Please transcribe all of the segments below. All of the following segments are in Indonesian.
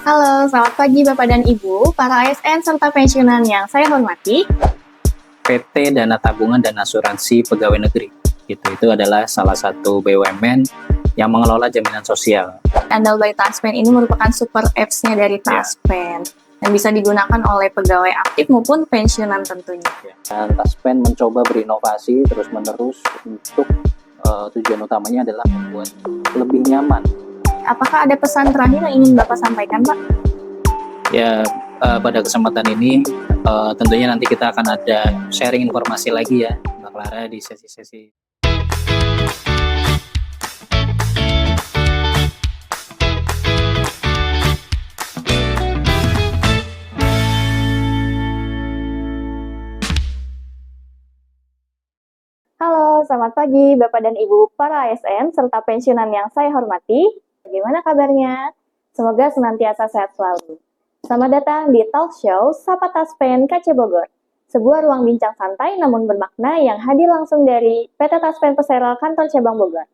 Halo, selamat pagi Bapak dan Ibu, para ASN serta pensiunan yang saya hormati. PT Dana Tabungan dan Asuransi Pegawai Negeri. Itu adalah salah satu BUMN yang mengelola jaminan sosial. Andal by Taspen ini merupakan super apps-nya dari Taspen yang bisa digunakan oleh pegawai aktif maupun pensiunan tentunya. Dan Taspen mencoba berinovasi terus-menerus untuk tujuan utamanya adalah membuat lebih nyaman. Apakah ada pesan terakhir yang ingin Bapak sampaikan, Pak? Ya, pada kesempatan ini tentunya nanti kita akan ada sharing informasi lagi ya, Mbak Clara, di sesi-sesi. Halo, selamat pagi Bapak dan Ibu, para ASN serta pensiunan yang saya hormati. Bagaimana kabarnya? Semoga senantiasa sehat selalu. Selamat datang di talk show Sapa Taspen KC Bogor. Sebuah ruang bincang santai namun bermakna yang hadir langsung dari PT Taspen Persero Kantor Cabang Bogor.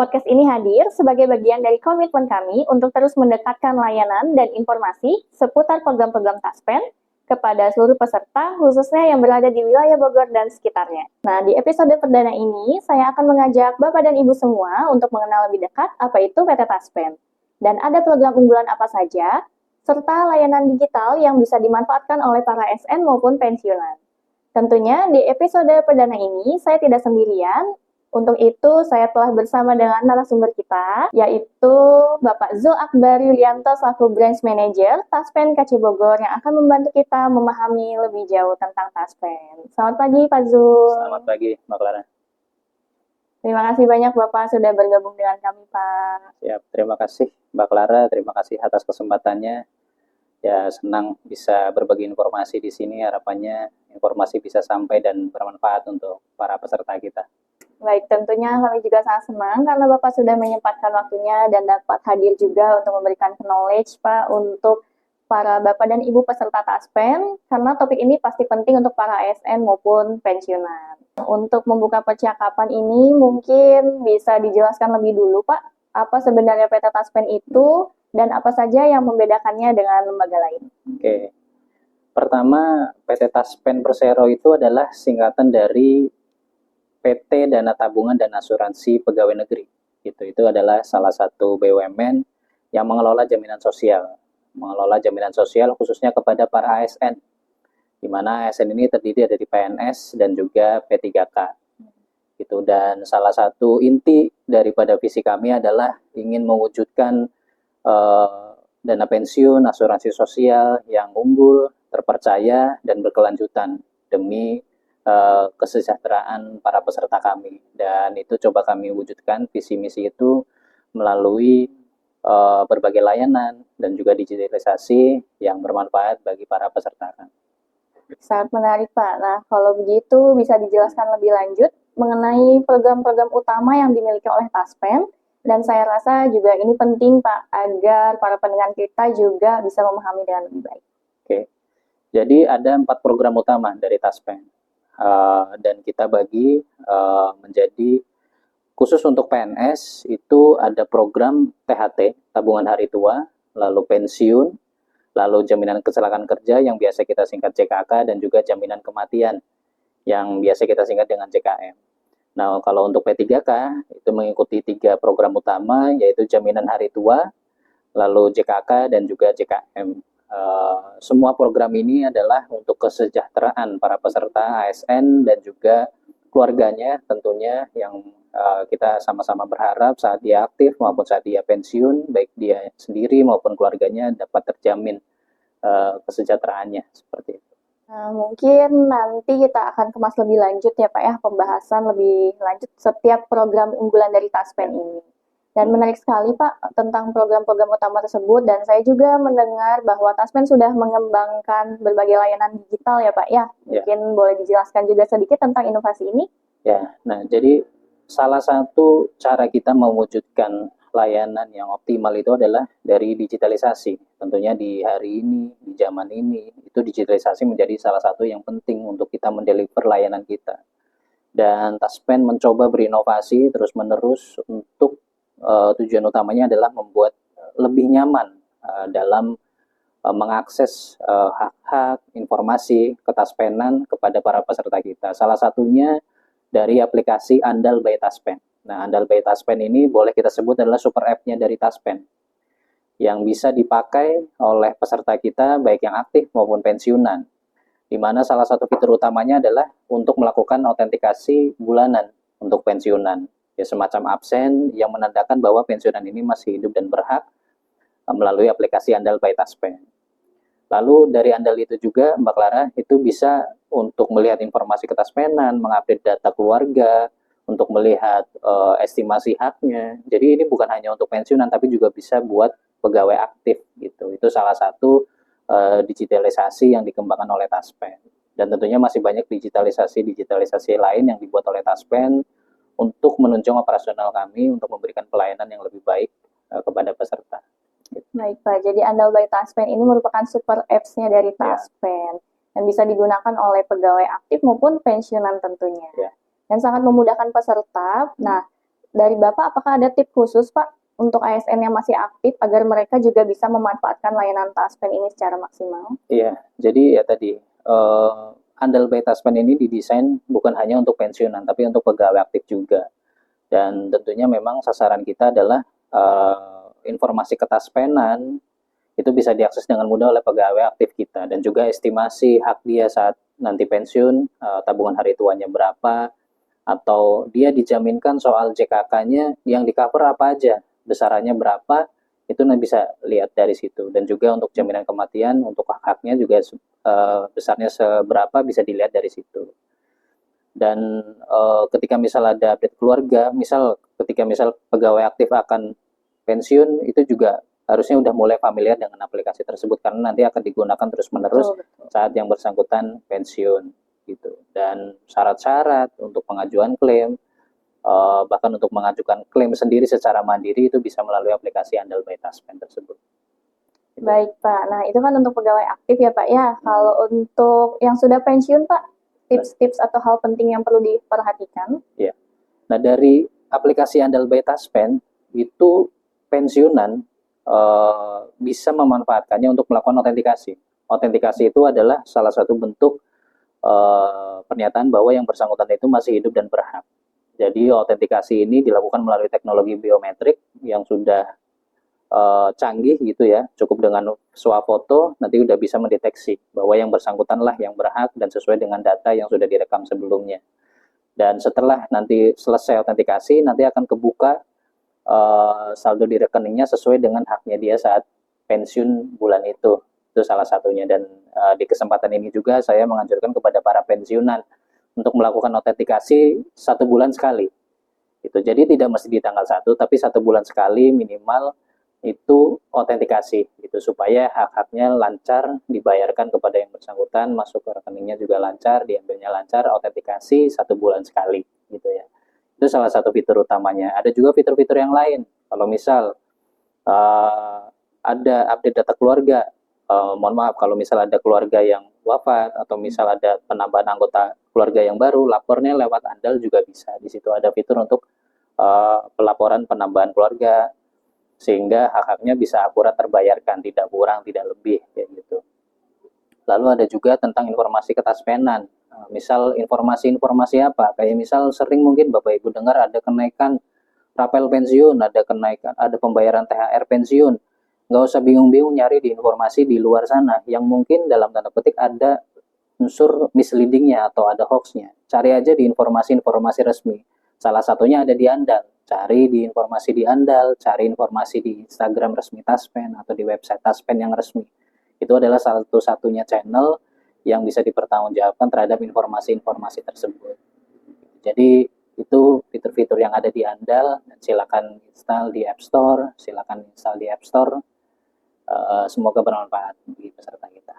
Podcast ini hadir sebagai bagian dari komitmen kami untuk terus mendekatkan layanan dan informasi seputar program-program Taspen kepada seluruh peserta, khususnya yang berada di wilayah Bogor dan sekitarnya. Nah, di episode perdana ini, saya akan mengajak Bapak dan Ibu semua untuk mengenal lebih dekat apa itu PT Taspen. Dan ada program unggulan apa saja, serta layanan digital yang bisa dimanfaatkan oleh para SN maupun pensiunan. Tentunya di episode perdana ini, saya tidak sendirian. Untuk itu, saya telah bersama dengan narasumber kita, yaitu Bapak Zul Akbar Yulianto selaku Branch Manager Taspen KC Bogor yang akan membantu kita memahami lebih jauh tentang Taspen. Selamat pagi, Pak Zul. Selamat pagi, Mbak Clara. Terima kasih banyak Bapak sudah bergabung dengan kami, Pak. Siap, terima kasih Mbak Clara, terima kasih atas kesempatannya. Ya, senang bisa berbagi informasi di sini, harapannya informasi bisa sampai dan bermanfaat untuk para peserta kita. Baik, tentunya kami juga sangat senang karena Bapak sudah menyempatkan waktunya dan dapat hadir juga untuk memberikan knowledge, Pak, untuk para Bapak dan Ibu peserta Taspen, karena topik ini pasti penting untuk para ASN maupun pensiunan. Untuk membuka percakapan ini, mungkin bisa dijelaskan lebih dulu, Pak, apa sebenarnya PT Taspen itu dan apa saja yang membedakannya dengan lembaga lain. Oke, pertama PT Taspen Persero itu adalah singkatan dari PT Dana Tabungan dan Asuransi Pegawai Negeri. Itu adalah salah satu BUMN yang mengelola jaminan sosial. Mengelola jaminan sosial khususnya kepada para ASN, di mana ASN ini terdiri dari PNS dan juga P3K. Dan salah satu inti daripada visi kami adalah ingin mewujudkan dana pensiun, asuransi sosial yang unggul, terpercaya, dan berkelanjutan demi kesejahteraan para peserta kami. Dan itu coba kami wujudkan visi misi itu melalui berbagai layanan dan juga digitalisasi yang bermanfaat bagi para peserta kami. Sangat menarik, Pak. Nah, kalau begitu bisa dijelaskan lebih lanjut mengenai program-program utama yang dimiliki oleh Taspen. Dan saya rasa juga ini penting, Pak, agar para pendengar kita juga bisa memahami dengan lebih baik. Oke, jadi ada 4 program utama dari Taspen. Dan kita bagi menjadi khusus untuk PNS itu ada program THT, tabungan hari tua, lalu pensiun, lalu jaminan kecelakaan kerja yang biasa kita singkat JKK, dan juga jaminan kematian yang biasa kita singkat dengan JKM. Nah, kalau untuk P3K itu mengikuti 3 program utama, yaitu jaminan hari tua, lalu JKK, dan juga JKM. Semua program ini adalah untuk kesejahteraan para peserta ASN dan juga keluarganya tentunya, yang kita sama-sama berharap saat dia aktif maupun saat dia pensiun, baik dia sendiri maupun keluarganya dapat terjamin kesejahteraannya, seperti itu. Nah, mungkin nanti kita akan kemas lebih lanjut ya Pak ya, pembahasan lebih lanjut setiap program unggulan dari Taspen ini. Dan menarik sekali Pak tentang program-program utama tersebut, dan saya juga mendengar bahwa Taspen sudah mengembangkan berbagai layanan digital ya Pak ya. Mungkin boleh dijelaskan juga sedikit tentang inovasi ini? Ya, nah jadi salah satu cara kita mewujudkan layanan yang optimal itu adalah dari digitalisasi. Tentunya di hari ini, di zaman ini, itu digitalisasi menjadi salah satu yang penting untuk kita mendeliver layanan kita. Dan Taspen mencoba berinovasi terus-menerus untuk tujuan utamanya adalah membuat lebih nyaman dalam mengakses hak-hak informasi ketaspenan kepada para peserta kita. Salah satunya dari aplikasi Andal by Taspen. Nah, Andal by Taspen ini boleh kita sebut adalah super app-nya dari Taspen yang bisa dipakai oleh peserta kita baik yang aktif maupun pensiunan. Di mana salah satu fitur utamanya adalah untuk melakukan autentikasi bulanan untuk pensiunan. Ya, semacam absen yang menandakan bahwa pensiunan ini masih hidup dan berhak melalui aplikasi Andal by Taspen. Lalu dari Andal itu juga, Mbak Clara, itu bisa untuk melihat informasi ketaspenan, mengupdate data keluarga, untuk melihat estimasi haknya. Jadi ini bukan hanya untuk pensiunan, tapi juga bisa buat pegawai aktif gitu. Itu salah satu digitalisasi yang dikembangkan oleh Taspen. Dan tentunya masih banyak digitalisasi lain yang dibuat oleh Taspen untuk menunjang operasional kami untuk memberikan pelayanan yang lebih baik kepada peserta. Baik Pak, jadi Andal by Taspen ini merupakan super apps-nya dari Taspen dan bisa digunakan oleh pegawai aktif maupun pensiunan tentunya. Dan sangat memudahkan peserta. Nah, dari Bapak apakah ada tips khusus Pak untuk ASN yang masih aktif agar mereka juga bisa memanfaatkan layanan Taspen ini secara maksimal? Iya, jadi ya tadi Andal by Taspen ini didesain bukan hanya untuk pensiunan, tapi untuk pegawai aktif juga. Dan tentunya memang sasaran kita adalah informasi ketaspenan itu bisa diakses dengan mudah oleh pegawai aktif kita, dan juga estimasi hak dia saat nanti pensiun, tabungan hari tuanya berapa, atau dia dijaminkan soal JKK-nya yang di cover apa aja, besarannya berapa, itu bisa lihat dari situ. Dan juga untuk jaminan kematian, untuk hak-haknya juga besarnya seberapa bisa dilihat dari situ. Dan ketika misal ada update keluarga, ketika pegawai aktif akan pensiun, itu juga harusnya udah mulai familiar dengan aplikasi tersebut, karena nanti akan digunakan terus-menerus saat yang bersangkutan pensiun gitu. Dan syarat-syarat untuk pengajuan klaim, bahkan untuk mengajukan klaim sendiri secara mandiri itu bisa melalui aplikasi Andal by Taspen tersebut. Baik Pak, nah itu kan untuk pegawai aktif ya Pak ya. Kalau untuk yang sudah pensiun Pak, tips-tips atau hal penting yang perlu diperhatikan? Ya, nah dari aplikasi Andal by Taspen itu pensiunan bisa memanfaatkannya untuk melakukan autentikasi. Autentikasi itu adalah salah satu bentuk pernyataan bahwa yang bersangkutan itu masih hidup dan berhak. Jadi autentikasi ini dilakukan melalui teknologi biometrik yang sudah canggih gitu ya. Cukup dengan swafoto nanti udah bisa mendeteksi bahwa yang bersangkutan lah yang berhak dan sesuai dengan data yang sudah direkam sebelumnya. Dan setelah nanti selesai autentikasi, nanti akan kebuka saldo di rekeningnya sesuai dengan haknya dia saat pensiun bulan itu. Itu salah satunya. Dan di kesempatan ini juga saya menganjurkan kepada para pensiunan untuk melakukan autentikasi 1 bulan sekali. Jadi tidak mesti di tanggal 1, tapi 1 bulan sekali minimal itu autentikasi gitu, supaya hak-haknya lancar dibayarkan kepada yang bersangkutan, masuk ke rekeningnya juga lancar, diambilnya lancar, autentikasi 1 bulan sekali gitu ya. Itu salah satu fitur utamanya. Ada juga fitur-fitur yang lain. Kalau misal ada update data keluarga, mohon maaf kalau misal ada keluarga yang wafat atau misal ada penambahan anggota keluarga yang baru, lapornya lewat Andal juga bisa. Di situ ada fitur untuk pelaporan penambahan keluarga, sehingga hak-haknya bisa akurat terbayarkan, tidak kurang, tidak lebih, kayak gitu. Lalu ada juga tentang informasi ketaspenan. Misal informasi-informasi apa? Kayak misal sering mungkin Bapak Ibu dengar ada kenaikan rapel pensiun, ada kenaikan, ada pembayaran THR pensiun. Nggak usah bingung-bingung nyari di informasi di luar sana yang mungkin dalam tanda petik ada unsur misleadingnya atau ada hoaxnya. Cari aja di informasi-informasi resmi. Salah satunya ada di Andal. Cari di informasi di Andal, cari informasi di Instagram resmi Taspen atau di website Taspen yang resmi. Itu adalah satu-satunya channel yang bisa dipertanggungjawabkan terhadap informasi-informasi tersebut. Jadi itu fitur-fitur yang ada di Andal, silakan install di App Store, semoga bermanfaat bagi peserta kita.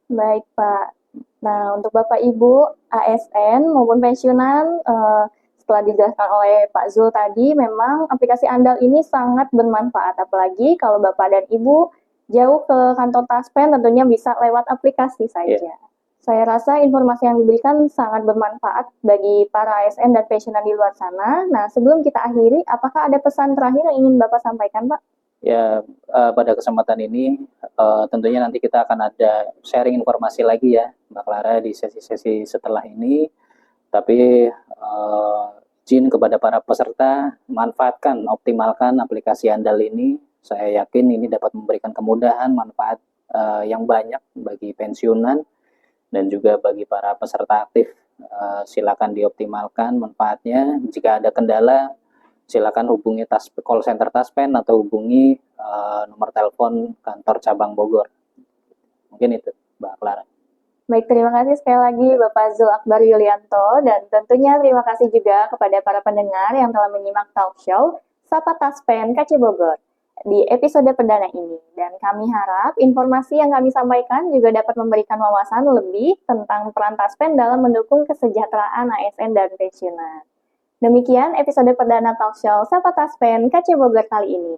Baik Pak. Nah untuk Bapak Ibu ASN maupun pensiunan, setelah dijelaskan oleh Pak Zul tadi, memang aplikasi Andal ini sangat bermanfaat, apalagi kalau Bapak dan Ibu jauh ke kantor Taspen, tentunya bisa lewat aplikasi saja. Saya rasa informasi yang diberikan sangat bermanfaat bagi para ASN dan pensiunan di luar sana. Nah, sebelum kita akhiri, apakah ada pesan terakhir yang ingin Bapak sampaikan, Pak? Ya, pada kesempatan ini tentunya nanti kita akan ada sharing informasi lagi ya, Mbak Clara, di sesi-sesi setelah ini. Tapi izin kepada para peserta, manfaatkan, optimalkan aplikasi andal ini. Saya yakin ini dapat memberikan kemudahan, manfaat yang banyak bagi pensiunan dan juga bagi para peserta aktif. Silakan dioptimalkan manfaatnya. Jika ada kendala, silakan hubungi call center Taspen atau hubungi nomor telepon kantor cabang Bogor. Mungkin itu, Mbak Clara. Baik, terima kasih sekali lagi Bapak Zul Akbar Yulianto, dan tentunya terima kasih juga kepada para pendengar yang telah menyimak talk show Sapa Taspen KC Bogor di episode perdana ini. Dan kami harap informasi yang kami sampaikan juga dapat memberikan wawasan lebih tentang peran Taspen dalam mendukung kesejahteraan ASN dan pensiunan. Demikian episode perdana talk show Sapa Taspen KC Bogor kali ini.